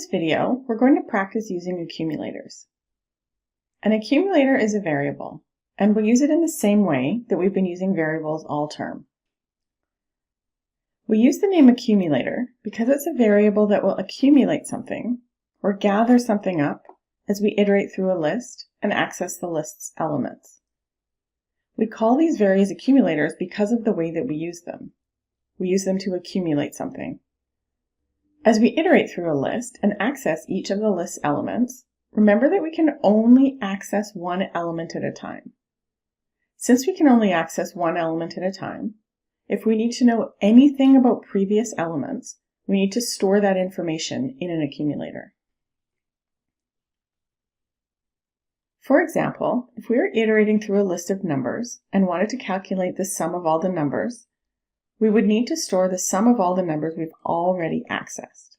this video, we're going to practice using accumulators. An accumulator is a variable, and we'll use it in the same way that we've been using variables all term. We use the name accumulator because it's a variable that will accumulate something or gather something up as we iterate through a list and access the list's elements. We call these variables accumulators because of the way that we use them. We use them to accumulate something. As we iterate through a list and access each of the list's elements, remember that we can only access one element at a time. Since we can only access one element at a time, if we need to know anything about previous elements, we need to store that information in an accumulator. For example, if we were iterating through a list of numbers and wanted to calculate the sum of all the numbers, we would need to store the sum of all the numbers we've already accessed.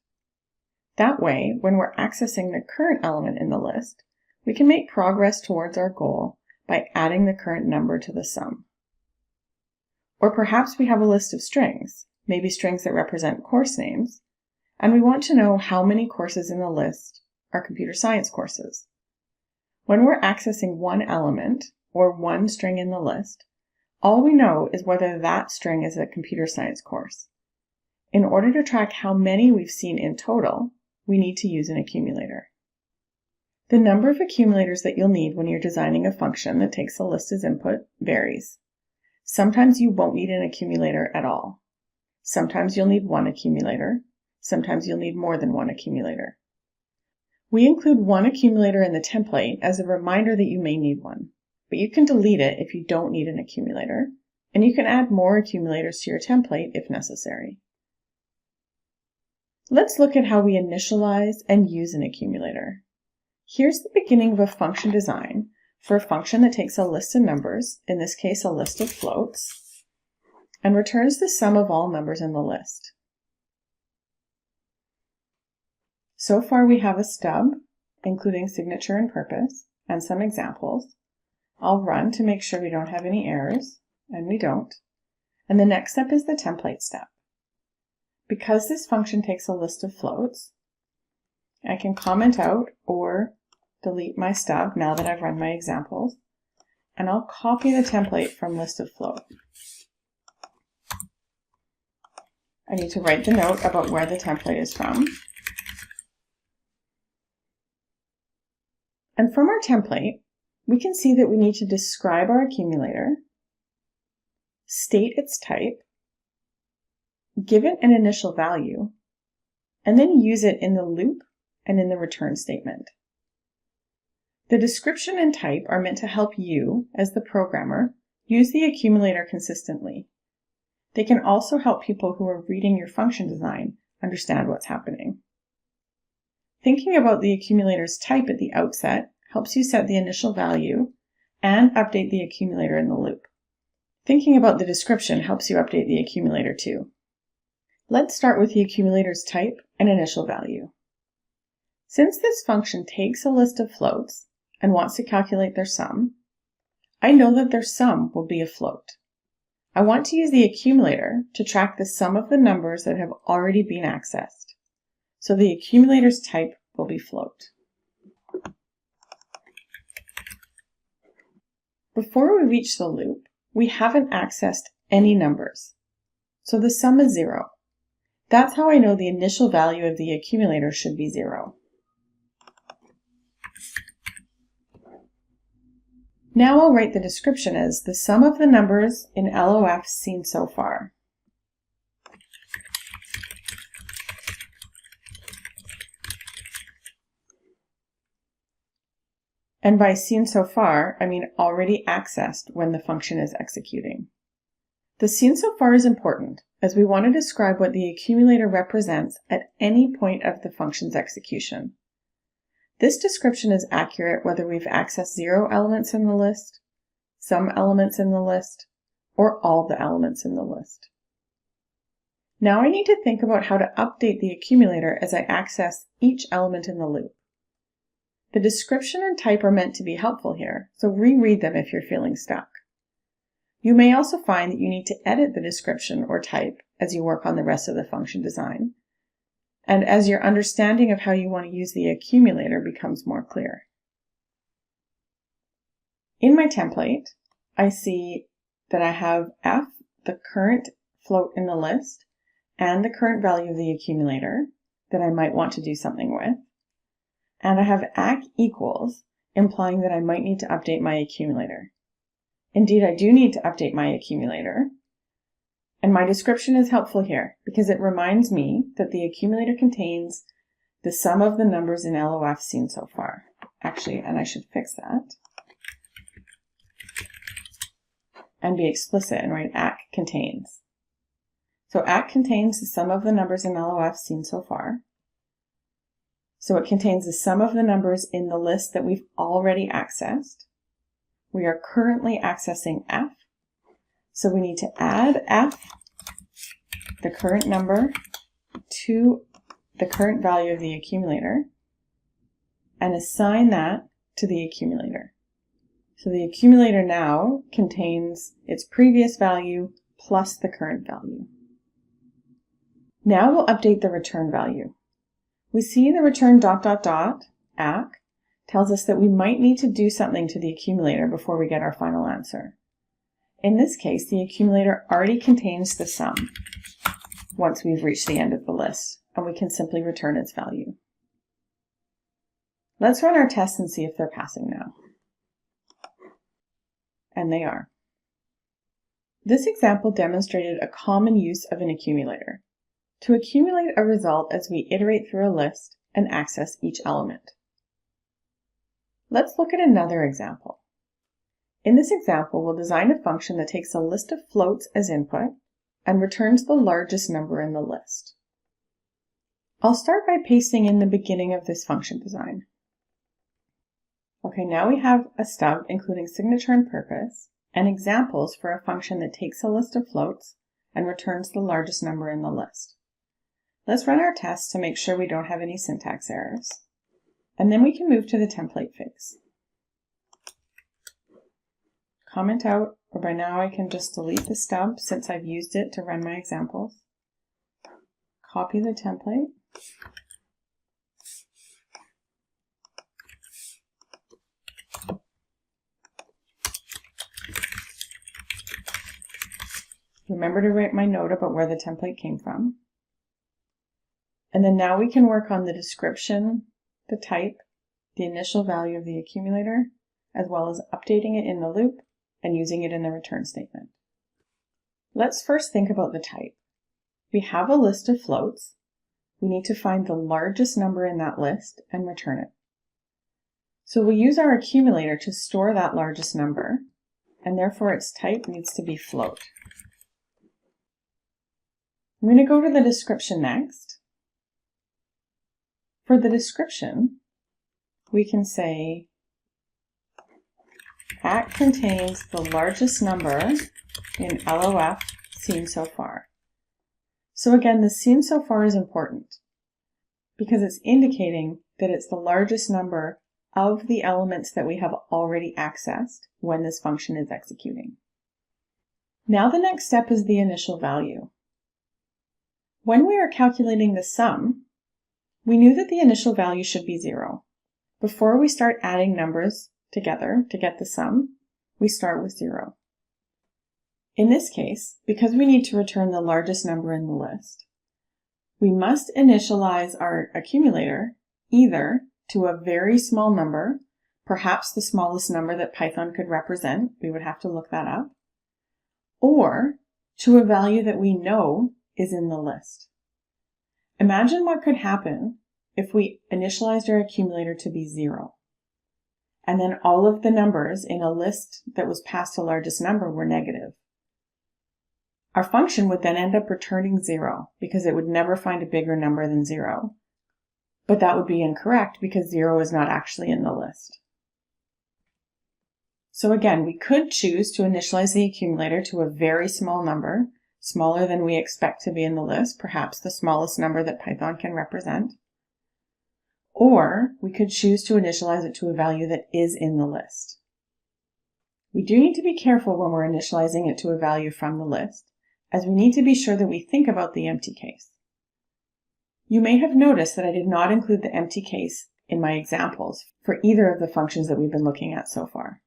That way, when we're accessing the current element in the list, we can make progress towards our goal by adding the current number to the sum. Or perhaps we have a list of strings, maybe strings that represent course names, and we want to know how many courses in the list are computer science courses. When we're accessing one element, or one string in the list, all we know is whether that string is a computer science course. In order to track how many we've seen in total, we need to use an accumulator. The number of accumulators that you'll need when you're designing a function that takes a list as input varies. Sometimes you won't need an accumulator at all. Sometimes you'll need one accumulator. Sometimes you'll need more than one accumulator. We include one accumulator in the template as a reminder that you may need one, but you can delete it if you don't need an accumulator, and you can add more accumulators to your template if necessary. Let's look at how we initialize and use an accumulator. Here's the beginning of a function design for a function that takes a list of numbers, in this case a list of floats, and returns the sum of all numbers in the list. So far we have a stub, including signature and purpose, and some examples. I'll run to make sure we don't have any errors, and we don't. And the next step is the template step. Because this function takes a list of floats, I can comment out or delete my stub now that I've run my examples, and I'll copy the template from list of float. I need to write the note about where the template is from. And from our template, we can see that we need to describe our accumulator, state its type, give it an initial value, and then use it in the loop and in the return statement. The description and type are meant to help you, as the programmer, use the accumulator consistently. They can also help people who are reading your function design understand what's happening. Thinking about the accumulator's type at the outset helps you set the initial value and update the accumulator in the loop. Thinking about the description helps you update the accumulator too. Let's start with the accumulator's type and initial value. Since this function takes a list of floats and wants to calculate their sum, I know that their sum will be a float. I want to use the accumulator to track the sum of the numbers that have already been accessed. So the accumulator's type will be float. Before we reach the loop, we haven't accessed any numbers. So the sum is 0. That's how I know the initial value of the accumulator should be 0. Now I'll write the description as the sum of the numbers in LOF seen so far. And by seen so far, I mean already accessed when the function is executing. The seen so far is important, as we want to describe what the accumulator represents at any point of the function's execution. This description is accurate whether we've accessed 0 elements in the list, some elements in the list, or all the elements in the list. Now I need to think about how to update the accumulator as I access each element in the loop. The description and type are meant to be helpful here, so reread them if you're feeling stuck. You may also find that you need to edit the description or type as you work on the rest of the function design. and as your understanding of how you want to use the accumulator becomes more clear. In my template, I see that I have F, the current float in the list, and the current value of the accumulator that I might want to do something with. And I have acc equals, implying that I might need to update my accumulator. Indeed, I do need to update my accumulator. And my description is helpful here because it reminds me that the accumulator contains the sum of the numbers in LOF seen so far. Actually, and I should fix that and be explicit and write acc contains. So acc contains the sum of the numbers in LOF seen so far. So it contains the sum of the numbers in the list that we've already accessed. We are currently accessing F. So we need to add F, the current number, to the current value of the accumulator and assign that to the accumulator. So the accumulator now contains its previous value plus the current value. Now we'll update the return value. We see the return ... acc tells us that we might need to do something to the accumulator before we get our final answer. In this case, the accumulator already contains the sum once we've reached the end of the list, and we can simply return its value. Let's run our tests and see if they're passing now. And they are. This example demonstrated a common use of an accumulator to accumulate a result as we iterate through a list and access each element. Let's look at another example. In this example, we'll design a function that takes a list of floats as input and returns the largest number in the list. I'll start by pasting in the beginning of this function design. Okay, now we have a stub including signature and purpose and examples for a function that takes a list of floats and returns the largest number in the list. Let's run our tests to make sure we don't have any syntax errors. And then we can move to the template phase. Comment out, or by now I can just delete the stub since I've used it to run my examples. Copy the template. Remember to write my note about where the template came from. And then now we can work on the description, the type, the initial value of the accumulator, as well as updating it in the loop and using it in the return statement. Let's first think about the type. We have a list of floats. We need to find the largest number in that list and return it. So we'll use our accumulator to store that largest number, and therefore its type needs to be float. I'm going to go to the description next. For the description, we can say acc contains the largest number in LOF seen so far. So again, the seen so far is important because it's indicating that it's the largest number of the elements that we have already accessed when this function is executing. Now the next step is the initial value. When we are calculating the sum, we knew that the initial value should be 0. Before we start adding numbers together to get the sum, we start with 0. In this case, because we need to return the largest number in the list, we must initialize our accumulator either to a very small number, perhaps the smallest number that Python could represent, we would have to look that up, or to a value that we know is in the list. Imagine what could happen if we initialized our accumulator to be 0, and then all of the numbers in a list that was passed to largest number were negative. Our function would then end up returning 0 because it would never find a bigger number than 0. But that would be incorrect because 0 is not actually in the list. So again, we could choose to initialize the accumulator to a very small number, smaller than we expect to be in the list, perhaps the smallest number that Python can represent. Or we could choose to initialize it to a value that is in the list. We do need to be careful when we're initializing it to a value from the list, as we need to be sure that we think about the empty case. You may have noticed that I did not include the empty case in my examples for either of the functions that we've been looking at so far.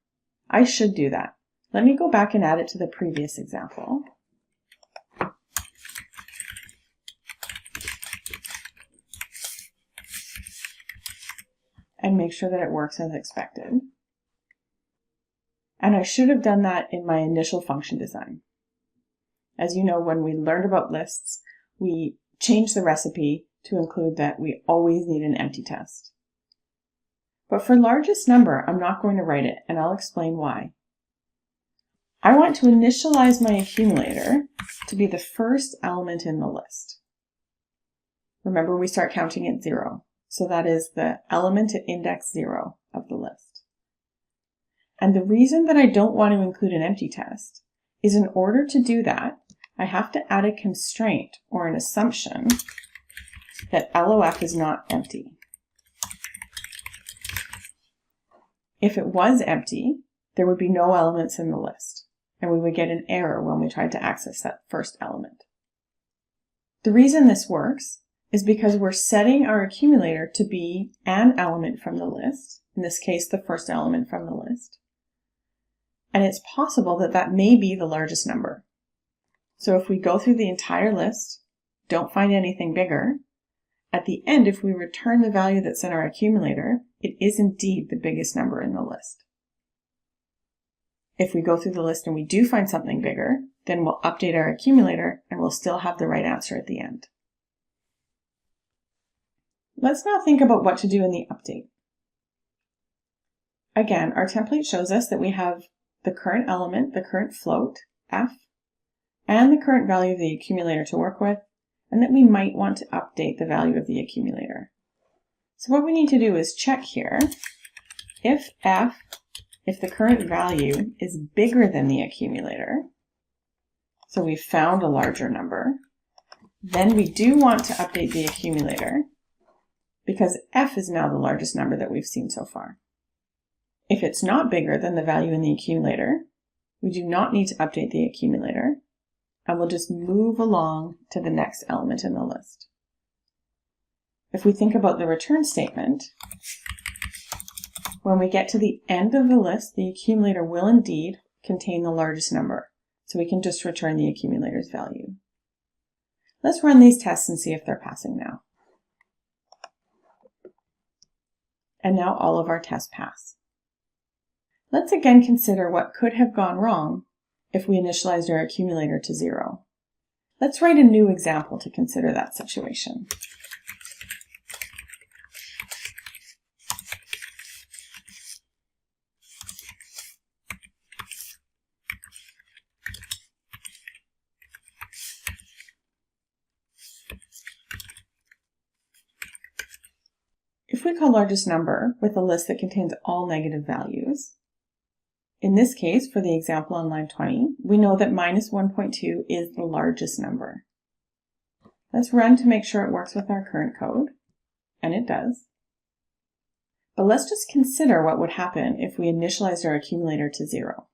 I should do that. Let me go back and add it to the previous example. And make sure that it works as expected. And I should have done that in my initial function design. As you know, when we learned about lists, we changed the recipe to include that we always need an empty test. But for largest number, I'm not going to write it, and I'll explain why. I want to initialize my accumulator to be the first element in the list. Remember, we start counting at 0. So that is the element at index 0 of the list. And the reason that I don't want to include an empty test is in order to do that, I have to add a constraint or an assumption that LOF is not empty. If it was empty, there would be no elements in the list, and we would get an error when we tried to access that first element. The reason this works is because we're setting our accumulator to be an element from the list, in this case the first element from the list, and it's possible that that may be the largest number. So if we go through the entire list, don't find anything bigger, at the end if we return the value that's in our accumulator, it is indeed the biggest number in the list. If we go through the list and we do find something bigger, then we'll update our accumulator and we'll still have the right answer at the end. Let's now think about what to do in the update. Again, our template shows us that we have the current element, the current float, f, and the current value of the accumulator to work with, and that we might want to update the value of the accumulator. So what we need to do is check here if the current value is bigger than the accumulator, so we've found a larger number, then we do want to update the accumulator because f is now the largest number that we've seen so far. If it's not bigger than the value in the accumulator, we do not need to update the accumulator, and we'll just move along to the next element in the list. If we think about the return statement, when we get to the end of the list, the accumulator will indeed contain the largest number, so we can just return the accumulator's value. Let's run these tests and see if they're passing now. And now all of our tests pass. Let's again consider what could have gone wrong if we initialized our accumulator to 0. Let's write a new example to consider that situation. If we call largest number with a list that contains all negative values, in this case, for the example on line 20, we know that minus 1.2 is the largest number. Let's run to make sure it works with our current code, and it does. But let's just consider what would happen if we initialized our accumulator to 0.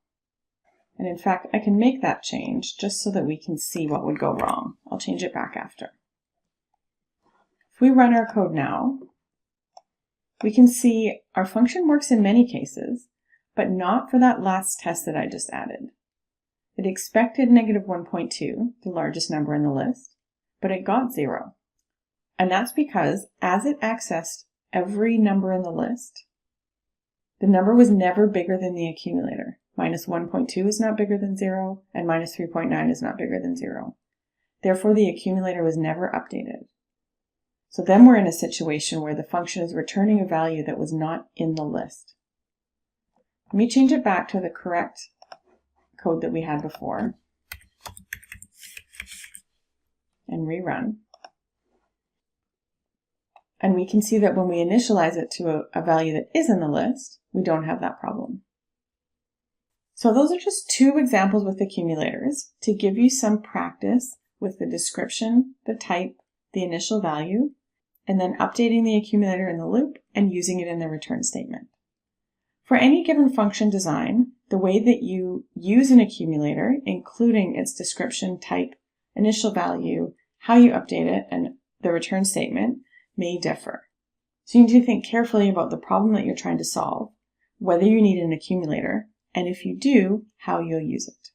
And in fact, I can make that change just so that we can see what would go wrong. I'll change it back after. If we run our code now, we can see our function works in many cases, but not for that last test that I just added. It expected negative 1.2, the largest number in the list, but it got 0. And that's because as it accessed every number in the list, the number was never bigger than the accumulator. Minus 1.2 is not bigger than 0, and minus 3.9 is not bigger than 0. Therefore, the accumulator was never updated. So then we're in a situation where the function is returning a value that was not in the list. Let me change it back to the correct code that we had before and rerun. And we can see that when we initialize it to a value that is in the list, we don't have that problem. So those are just two examples with accumulators to give you some practice with the description, the type, the initial value, and then updating the accumulator in the loop and using it in the return statement. For any given function design, the way that you use an accumulator, including its description, type, initial value, how you update it, and the return statement may differ. So you need to think carefully about the problem that you're trying to solve, whether you need an accumulator, and if you do, how you'll use it.